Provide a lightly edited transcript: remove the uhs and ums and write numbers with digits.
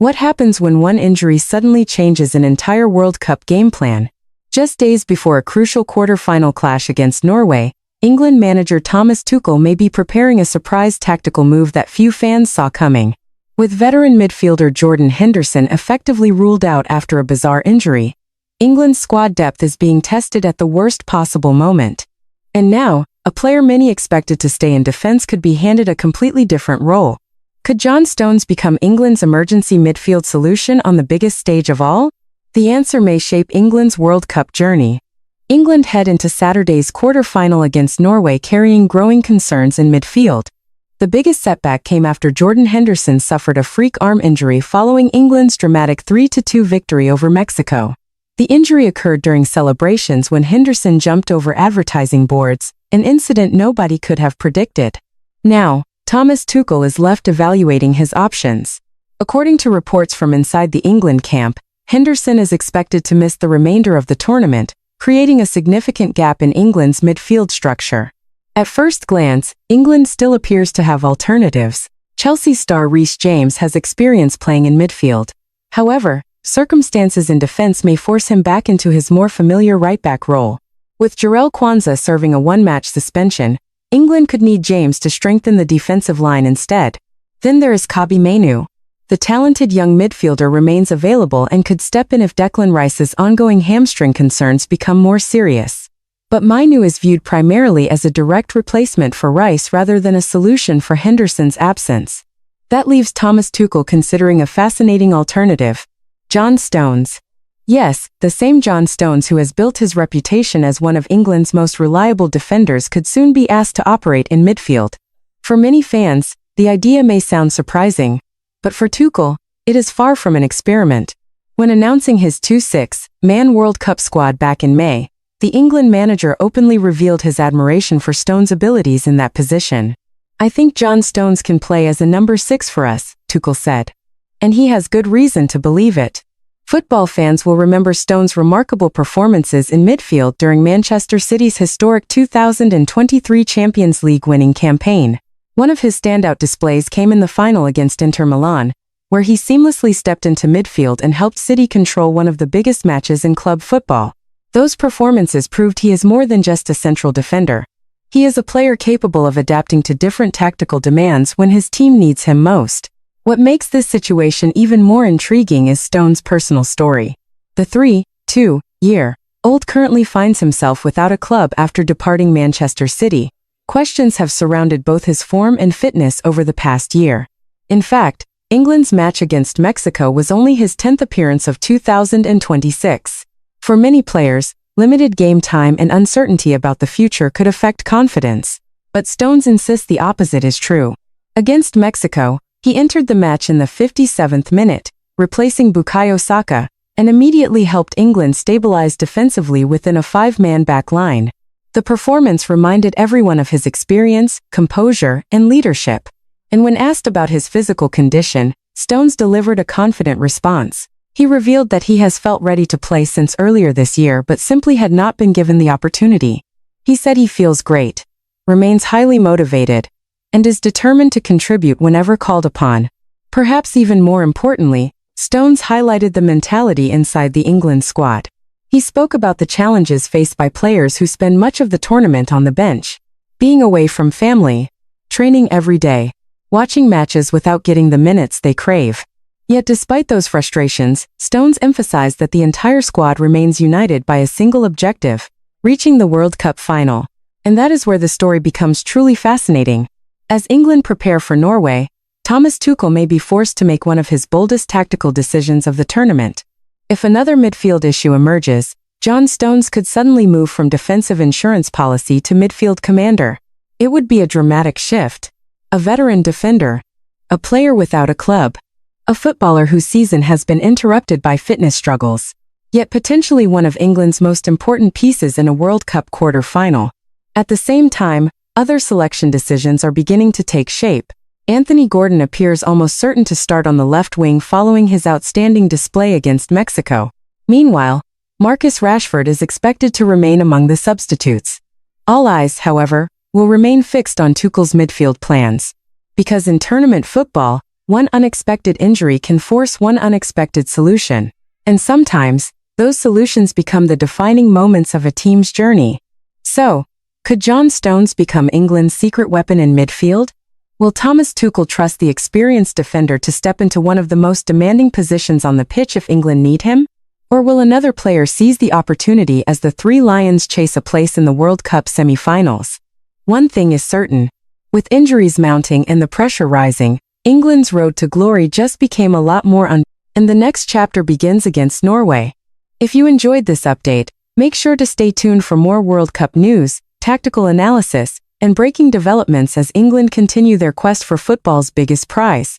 What happens when one injury suddenly changes an entire World Cup game plan? Just days before a crucial quarter-final clash against Norway, England manager Thomas Tuchel may be preparing a surprise tactical move that few fans saw coming. With veteran midfielder Jordan Henderson effectively ruled out after a bizarre injury, England's squad depth is being tested at the worst possible moment. And now, a player many expected to stay in defense could be handed a completely different role. Could John Stones become England's emergency midfield solution on the biggest stage of all? The answer may shape England's World Cup journey. England head into Saturday's quarter-final against Norway carrying growing concerns in midfield. The biggest setback came after Jordan Henderson suffered a freak arm injury following England's dramatic 3-2 victory over Mexico. The injury occurred during celebrations when Henderson jumped over advertising boards, an incident nobody could have predicted. Now, Thomas Tuchel is left evaluating his options. According to reports from inside the England camp, Henderson is expected to miss the remainder of the tournament, creating a significant gap in England's midfield structure. At first glance, England still appears to have alternatives. Chelsea star Reece James has experience playing in midfield. However, circumstances in defense may force him back into his more familiar right-back role. With Jarell Quansah serving a one-match suspension, England could need James to strengthen the defensive line instead. Then there is Kobbie Mainoo. The talented young midfielder remains available and could step in if Declan Rice's ongoing hamstring concerns become more serious. But Mainoo is viewed primarily as a direct replacement for Rice rather than a solution for Henderson's absence. That leaves Thomas Tuchel considering a fascinating alternative: John Stones. Yes, the same John Stones who has built his reputation as one of England's most reliable defenders could soon be asked to operate in midfield. For many fans, the idea may sound surprising, but for Tuchel, it is far from an experiment. When announcing his 26-man World Cup squad back in May, the England manager openly revealed his admiration for Stones' abilities in that position. "I think John Stones can play as a number 6 for us," Tuchel said. And he has good reason to believe it. Football fans will remember Stones' remarkable performances in midfield during Manchester City's historic 2023 Champions League winning campaign. One of his standout displays came in the final against Inter Milan, where he seamlessly stepped into midfield and helped City control one of the biggest matches in club football. Those performances proved he is more than just a central defender. He is a player capable of adapting to different tactical demands when his team needs him most. What makes this situation even more intriguing is Stones' personal story. The 32-year-old currently finds himself without a club after departing Manchester City. Questions have surrounded both his form and fitness over the past year. In fact, England's match against Mexico was only his 10th appearance of 2026. For many players, limited game time and uncertainty about the future could affect confidence. But Stones insists the opposite is true. Against Mexico, he entered the match in the 57th minute, replacing Bukayo Saka, and immediately helped England stabilize defensively within a 5-man back line. The performance reminded everyone of his experience, composure, and leadership. And when asked about his physical condition, Stones delivered a confident response. He revealed that he has felt ready to play since earlier this year but simply had not been given the opportunity. He said he feels great, remains highly motivated, and is determined to contribute whenever called upon. Perhaps even more importantly, Stones highlighted the mentality inside the England squad. He spoke about the challenges faced by players who spend much of the tournament on the bench, being away from family, training every day, watching matches without getting the minutes they crave. Yet despite those frustrations, Stones emphasized that the entire squad remains united by a single objective: reaching the World Cup final. And that is where the story becomes truly fascinating. As England prepare for Norway, Thomas Tuchel may be forced to make one of his boldest tactical decisions of the tournament. If another midfield issue emerges, John Stones could suddenly move from defensive insurance policy to midfield commander. It would be a dramatic shift. A veteran defender, a player without a club, a footballer whose season has been interrupted by fitness struggles, yet potentially one of England's most important pieces in a World Cup quarter-final. At the same time, other selection decisions are beginning to take shape. Anthony Gordon appears almost certain to start on the left wing following his outstanding display against Mexico. Meanwhile, Marcus Rashford is expected to remain among the substitutes. All eyes, however, will remain fixed on Tuchel's midfield plans. Because in tournament football, One unexpected injury can force one unexpected solution. And sometimes, those solutions become the defining moments of a team's journey. So, could John Stones become England's secret weapon in midfield? Will Thomas Tuchel trust the experienced defender to step into one of the most demanding positions on the pitch if England need him? Or will another player seize the opportunity as the Three Lions chase a place in the World Cup semi-finals? One thing is certain. With injuries mounting and the pressure rising, England's road to glory just became a lot more and the next chapter begins against Norway. If you enjoyed this update, make sure to stay tuned for more World Cup news, tactical analysis, and breaking developments as England continue their quest for football's biggest prize.